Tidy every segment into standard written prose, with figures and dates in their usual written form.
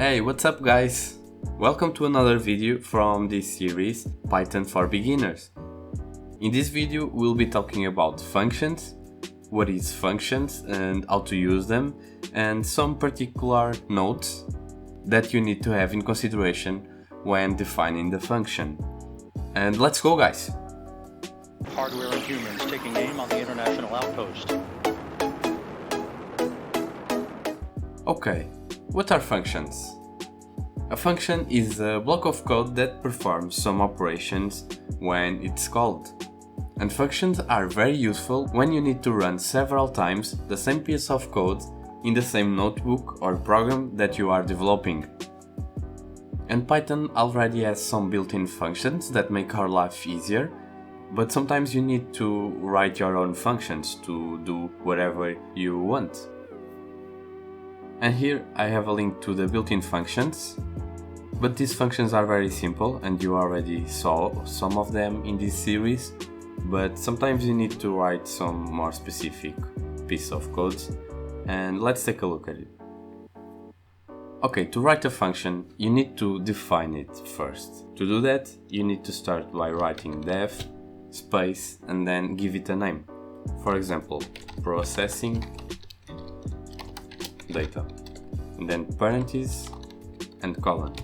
Hey, what's up guys? Welcome to another video from this series, Python for Beginners. In this video we'll be talking about functions, what is functions and how to use them, and some particular notes that you need to have in consideration when defining the function. And let's go guys! Hardware and humans taking aim on the international outpost. Okay, what are functions? A function is a block of code that performs some operations when it's called. And functions are very useful when you need to run several times the same piece of code in the same notebook or program that you are developing. And Python already has some built-in functions that make our life easier, but sometimes you need to write your own functions to do whatever you want. And here I have a link to the built-in functions, but these functions are very simple and you already saw some of them in this series, but sometimes you need to write some more specific piece of code, and let's take a look at it. Okay, to write a function you need to define it first. To do that you need to start by writing def space and then give it a name. For example, processing data, and then parentheses and colon.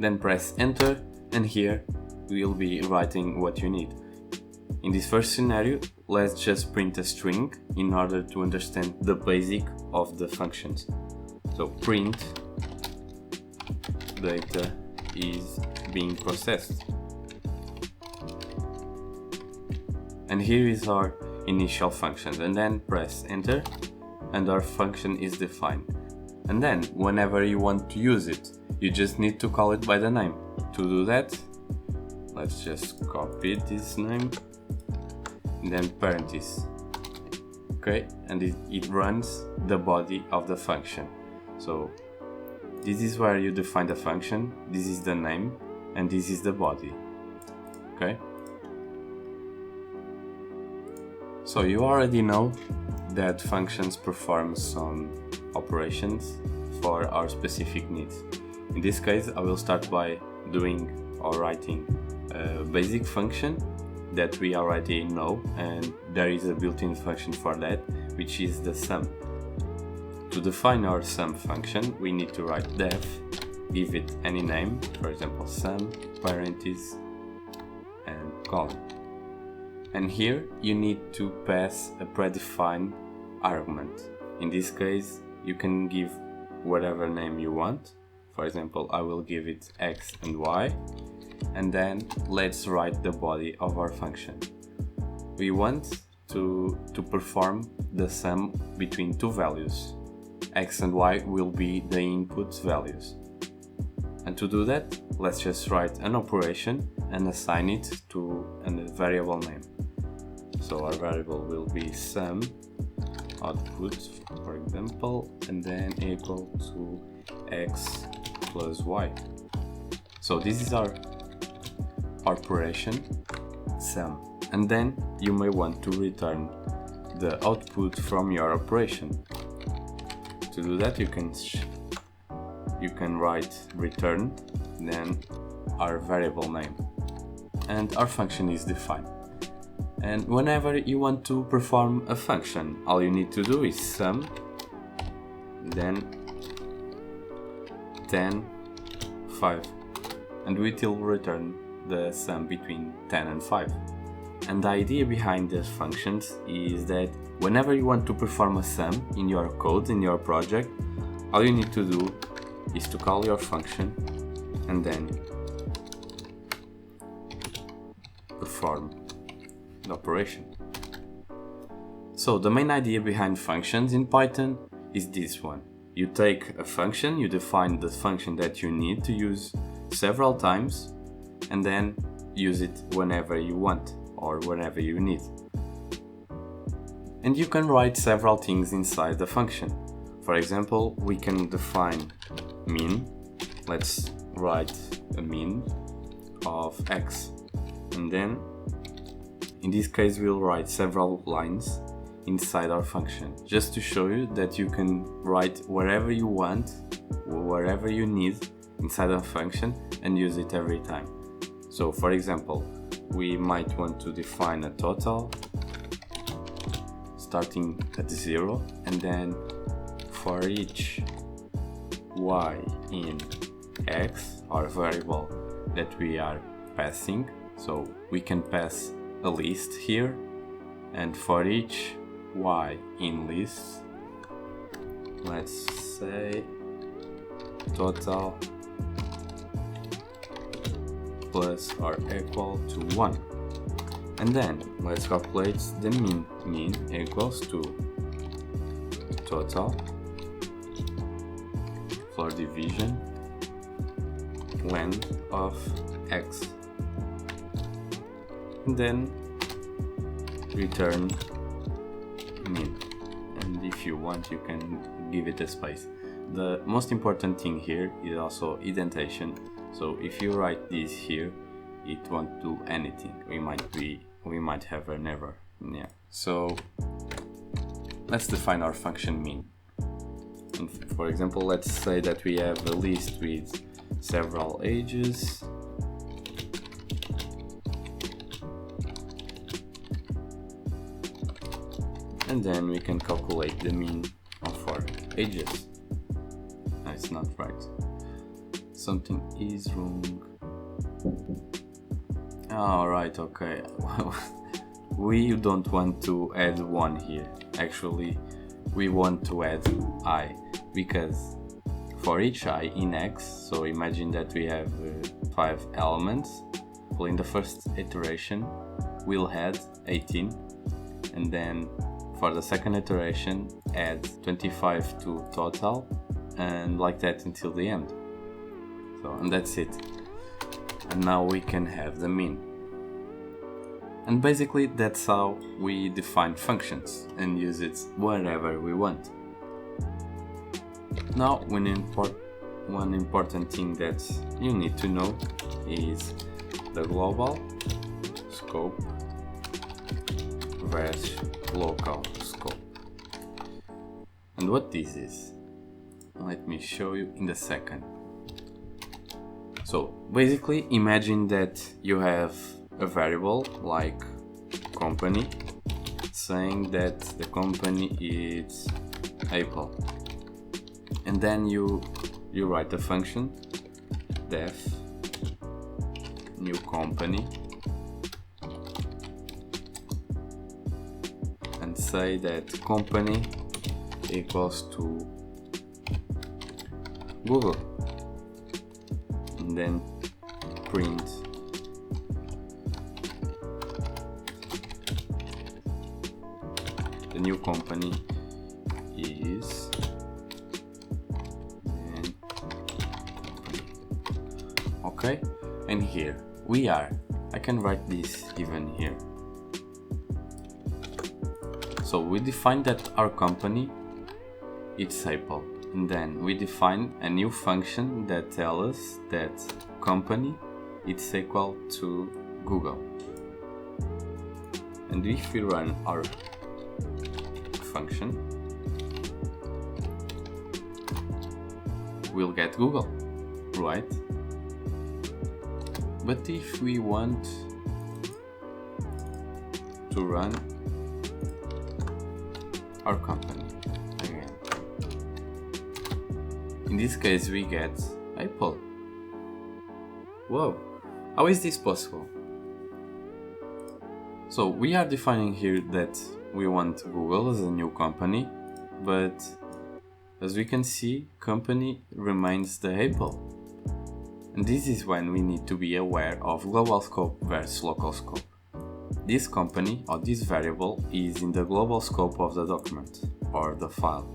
Then press enter, and here we'll be writing what you need. In this first scenario, let's just print a string in order to understand the basic of the functions. So print data is being processed. And here is our initial function, and then press enter and our function is defined. And then whenever you want to use it, you just need to call it by the name. To do that, let's just copy this name and then parentheses. Okay, and it runs the body of the function. So this is where you define the function, this is the name, and this is the body. Okay, so you already know that functions perform some operations for our specific needs. In this case, I will start by doing or writing a basic function that we already know, and there is a built-in function for that, which is the sum. To define our sum function, we need to write def, give it any name, for example sum, parentheses, and colon. And here you need to pass a predefined argument. In this case, you can give whatever name you want. For example, I will give it x and y, and then let's write the body of our function. We want to perform the sum between two values. X and y will be the input values. And to do that, let's just write an operation and assign it to a variable name. So our variable will be sum output, for example, and then equal to x plus y. So this is our operation sum, and then you may want to return the output from your operation. To do that, you can write return, then our variable name, and our function is defined. And whenever you want to perform a function, all you need to do is sum, then 10, 5, and it will return the sum between 10 and 5. And the idea behind these functions is that whenever you want to perform a sum in your code, in your project, all you need to do is to call your function and then perform the operation. So the main idea behind functions in Python is this one. You take a function, you define the function that you need to use several times, and then use it whenever you want or whenever you need. And you can write several things inside the function. For example, we can define min. Let's write a min of x, and then in this case we'll write several lines inside our function, just to show you that you can write wherever you want, wherever you need inside a function and use it every time. So for example, we might want to define a total starting at 0, and then for each y in x, our variable that we are passing, so we can pass a list here, and for each y in list, let's say total plus or equal to 1. And then let's calculate the mean. Mean equals to total for division length of x, and then return mean. And if you want, you can give it a space. The most important thing here is also indentation. So if you write this here, it won't do anything. We might have an error. Yeah. So let's define our function mean. And for example, let's say that we have a list with several ages. And then we can calculate the mean of our ages. No, it's not right. Something is wrong. Alright, okay. We don't want to add 1 here. Actually, we want to add I, because for each I in x, so imagine that we have 5 elements. Well, in the first iteration, we'll add 18, and then for the second iteration, add 25 to total, and like that until the end. So, and that's it. And now we can have the mean. And basically that's how we define functions and use it wherever we want. Now one important thing that you need to know is the global scope versus local scope. And what this is, let me show you in a second. So basically imagine that you have a variable like company, saying that the company is Apple, and then you write a function def new company and say that company equals to Google, and then print the new company is okay. And here we are. I can write this even here. So we define that our company it's Apple, and then we define a new function that tells us that company it's equal to Google. And if we run our function, we'll get Google, right? But if we want to run our company again, in this case we get Apple. Whoa, how is this possible? So we are defining here that we want Google as a new company, but as we can see, company remains the Apple. And this is when we need to be aware of global scope versus local scope. This company or this variable is in the global scope of the document or the file,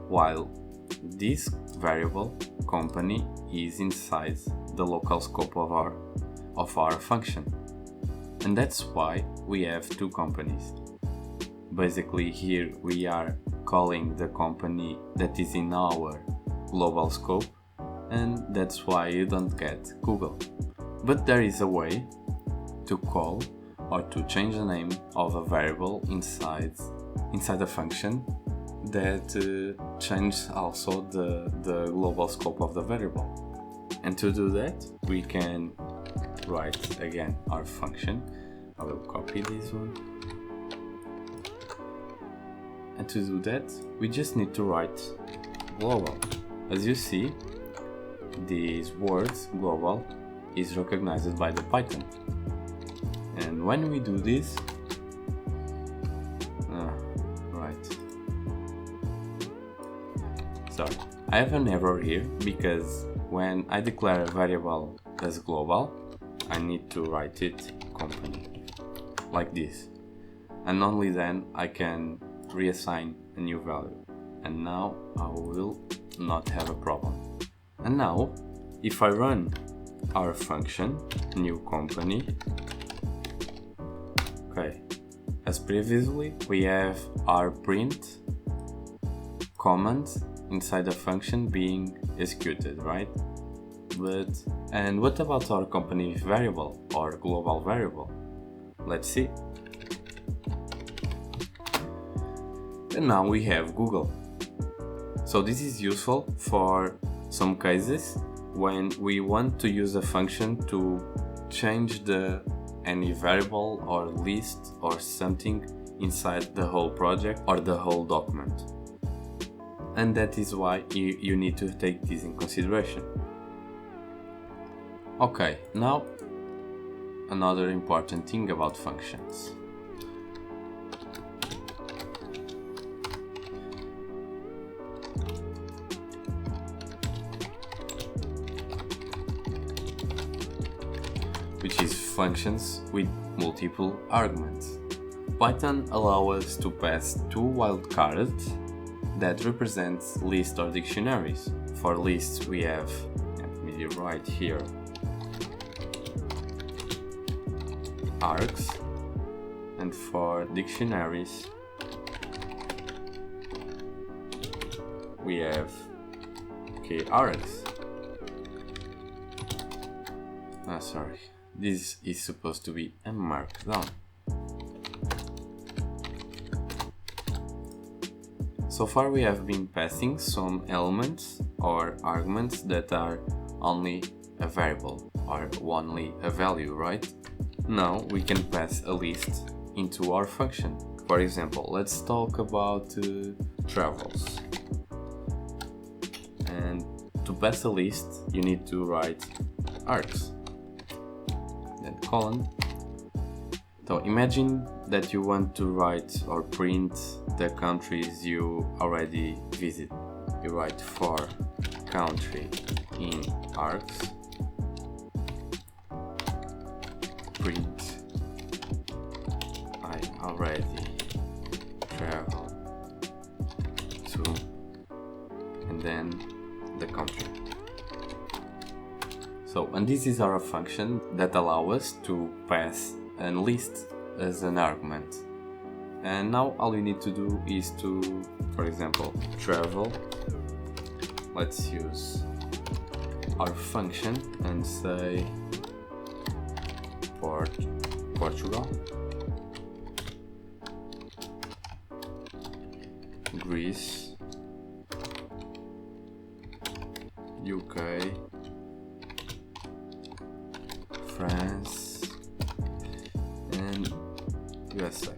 while this variable company is inside the local scope of our function. And that's why we have two companies. Basically here we are calling the company that is in our global scope, and that's why you don't get Google. But there is a way to call or to change the name of a variable inside inside a function that changes also the global scope of the variable. And to do that, we can write again our function. I will copy this one. And to do that, we just need to write global. As you see, this word global is recognized by the Python. And when we do this, sorry, I have an error here because when I declare a variable as global, I need to write it company, like this, and only then I can reassign a new value, and now I will not have a problem. And now, if I run our function, new company, okay, as previously, we have our print command inside the function being executed, right? And what about our company variable or global variable? Let's see. And now we have Google. So this is useful for some cases when we want to use a function to change any variable or list or something inside the whole project or the whole document. And that is why you need to take this in consideration. Okay, now another important thing about functions. Which is functions with multiple arguments. Python allows us to pass two wildcards that represents lists or dictionaries. For lists we have, let me write here, args, and for dictionaries we have args. Sorry, this is supposed to be a markdown. So far we have been passing some elements or arguments that are only a variable or only a value, right? Now we can pass a list into our function. For example, let's talk about travels. And to pass a list, you need to write args, then colon. So imagine that you want to write or print the countries you already visit. You write for country in args, print I already travel to, and then the country. So, and this is our function that allows us to pass a list as an argument. And now all you need to do is to, for example, travel. Let's use our function and say Portugal, Greece, UK, France, and USA.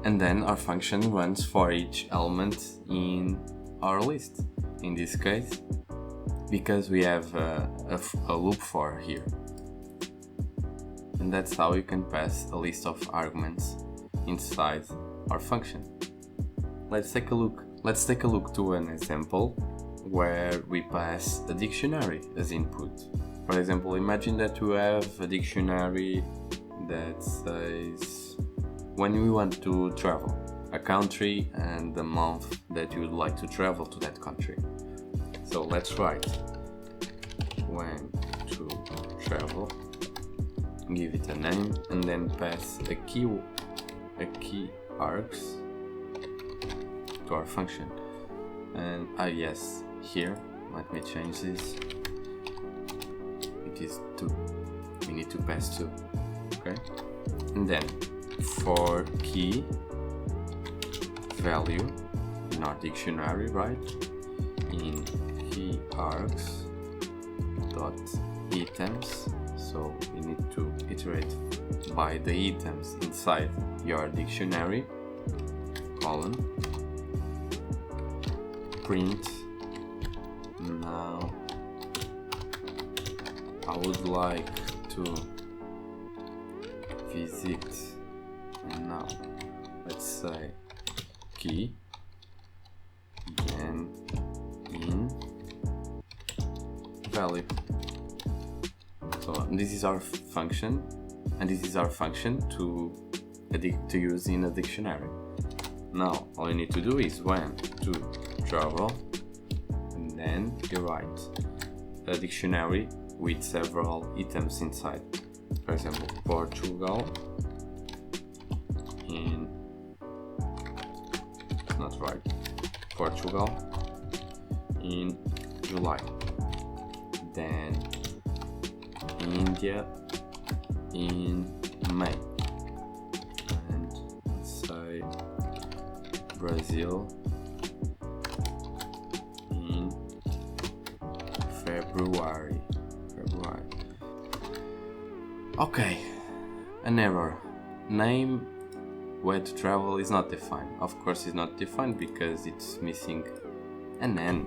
And then our function runs for each element in our list. In this case, because we have a loop for here. And that's how you can pass a list of arguments inside our function. Let's take a look to an example where we pass a dictionary as input. For example, imagine that you have a dictionary that says when we want to travel, a country and the month that you would like to travel to that country. So let's write when to travel, give it a name, and then pass a key args to our function. And yes, here, let me change this. It is 2. We need to pass 2. Okay? And then for key value in our dictionary, right? In key args dot items, so we need to iterate by the items inside your dictionary, colon, print. Now I would like to visit, and now let's say key, then in value. So this is our function, and this is our function to use in a dictionary. Now all you need to do is when to travel, and then you write a dictionary with several items inside. For example, Portugal in, it's not right, Portugal in July, then India in May, and let's say Brazil in February. Okay, an error. Name where to travel is not defined. Of course it's not defined because it's missing an N.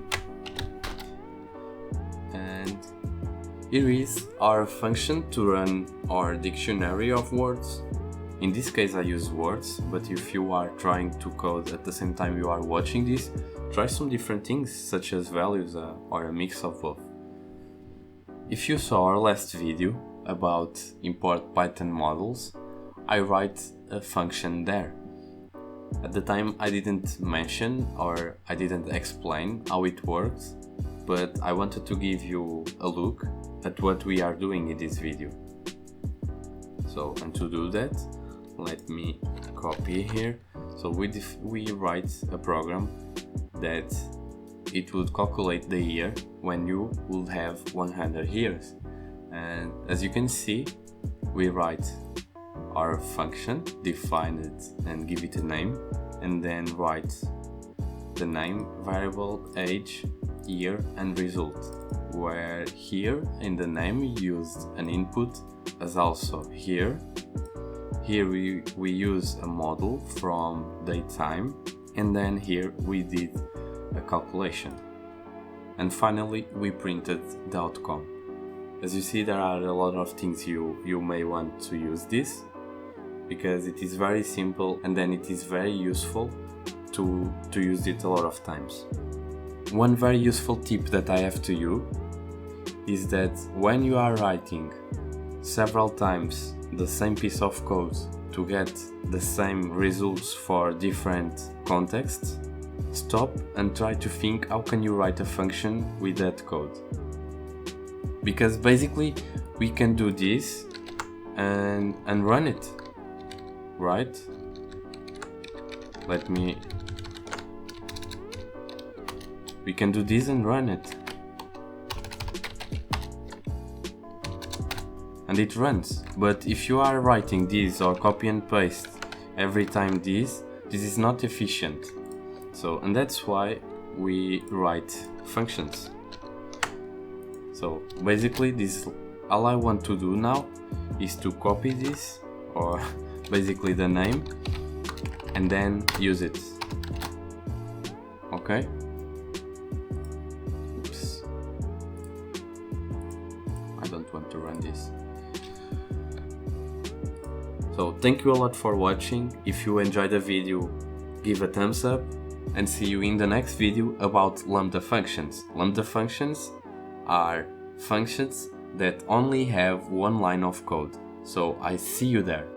And here is our function to run our dictionary of words. In this case I use words, but if you are trying to code at the same time you are watching this, try some different things such as values or a mix of both. If you saw our last video about import Python models, I write a function there. At the time I didn't mention or I didn't explain how it works, but I wanted to give you a look at what we are doing in this video. So, and to do that, let me copy here. So we write a program that it would calculate the year when you would have 100 years. And as you can see, we write our function, define it and give it a name, and then write the name, variable, age, year and result, where here in the name we used an input, as also here we use a model from datetime, and then here we did a calculation, and finally we printed the outcome. As you see, there are a lot of things you may want to use this, because it is very simple and then it is very useful to use it a lot of times. One very useful tip that I have to you is that when you are writing several times the same piece of code to get the same results for different contexts, stop and try to think how can you write a function with that code. Because basically we can do this and run it, right? We can do this and run it, and it runs. But if you are writing this or copy and paste every time this is not efficient. So, and that's why we write functions. So basically all I want to do now is to copy this, or basically the name, and then use it. Okay? Oops. I don't want to run this. So thank you a lot for watching. If you enjoyed the video, give a thumbs up, and see you in the next video about Lambda Functions. Lambda Functions are functions that only have one line of code. So I see you there.